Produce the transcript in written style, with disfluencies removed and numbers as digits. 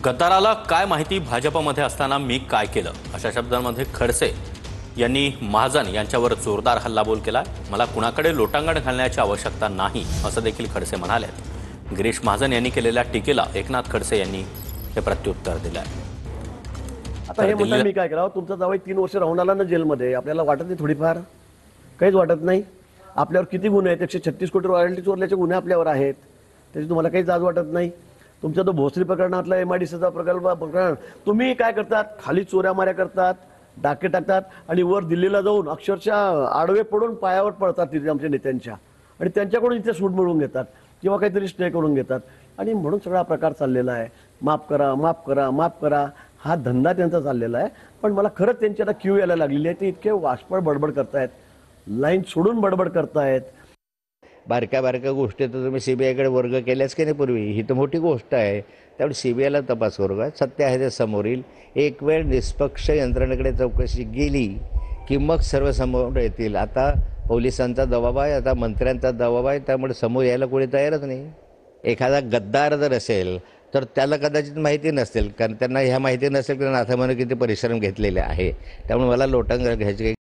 गद्दाराला काय माहिती भाजपमध्ये असताना मी काय केलं, अशा शब्दांमध्ये खडसे यांनी महाजन यांच्यावर जोरदार हल्लाबोल केला। मला कुणाकडे लोटांगण घालण्याची आवश्यकता नाही, असं देखील खडसे म्हणाले। गिरीश महाजन यांनी केलेल्या टीकेला एकनाथ खडसे यांनी हे प्रत्युत्तर दिलं आहे। आता हे म्हणता मी काय करावं? तुमचा जावई 3 वर्ष राहून आला ना जेलमध्ये, आपल्याला वाटत नाही थोडीफार? काहीच वाटत नाही? आपल्यावर किती गुन्हे आहेत? 136 कोटी रॉयल्टी चोरल्याचे गुन्हे आपल्यावर आहेत, त्याची तुम्हाला काही लाज वाटत नाही? तुमचा तो भोसरी प्रकरणातला MIDCचा प्रकरण तुम्ही काय करतात? खाली चोऱ्या माऱ्या करतात, डाके टाकतात आणि वर दिल्लीला जाऊन अक्षरशः आडवे पडून पायावर पडतात तिथे आमच्या नेत्यांच्या, आणि त्यांच्याकडून इथे सूट मिळवून घेतात किंवा काहीतरी स्टे करून घेतात, आणि म्हणून सगळा प्रकार चाललेला आहे। माफ करा, माफ करा, माफ करा, हा धंदा त्यांचा चाललेला आहे। पण मला खरंच त्यांची आता क्यू यायला लागलेली आहे। ते इतके वाशपळ बडबड करतायत, लाईन सोडून बडबड करतायत। बारक्या बारक्या गोष्टी तर तुम्ही CBIकडे वर्ग केल्याच की नाही पूर्वी? ही तर मोठी गोष्ट आहे, त्यामुळे CBIला तपास करू का? सत्य आहे ते समोर येईल। एक वेळ निष्पक्ष यंत्रणेकडे चौकशी गेली की मग सर्व समोर येतील। आता पोलिसांचा दबाव आहे, आता मंत्र्यांचा दबाव आहे, त्यामुळे समोर यायला कोणी तयारच नाही। एखादा गद्दार जर असेल तर त्याला कदाचित माहिती नसेल, कारण त्यांना ह्या माहिती नसेल की नाथामाने किती परिश्रम घेतलेले आहे, त्यामुळे मला लोटांगण घ्यायची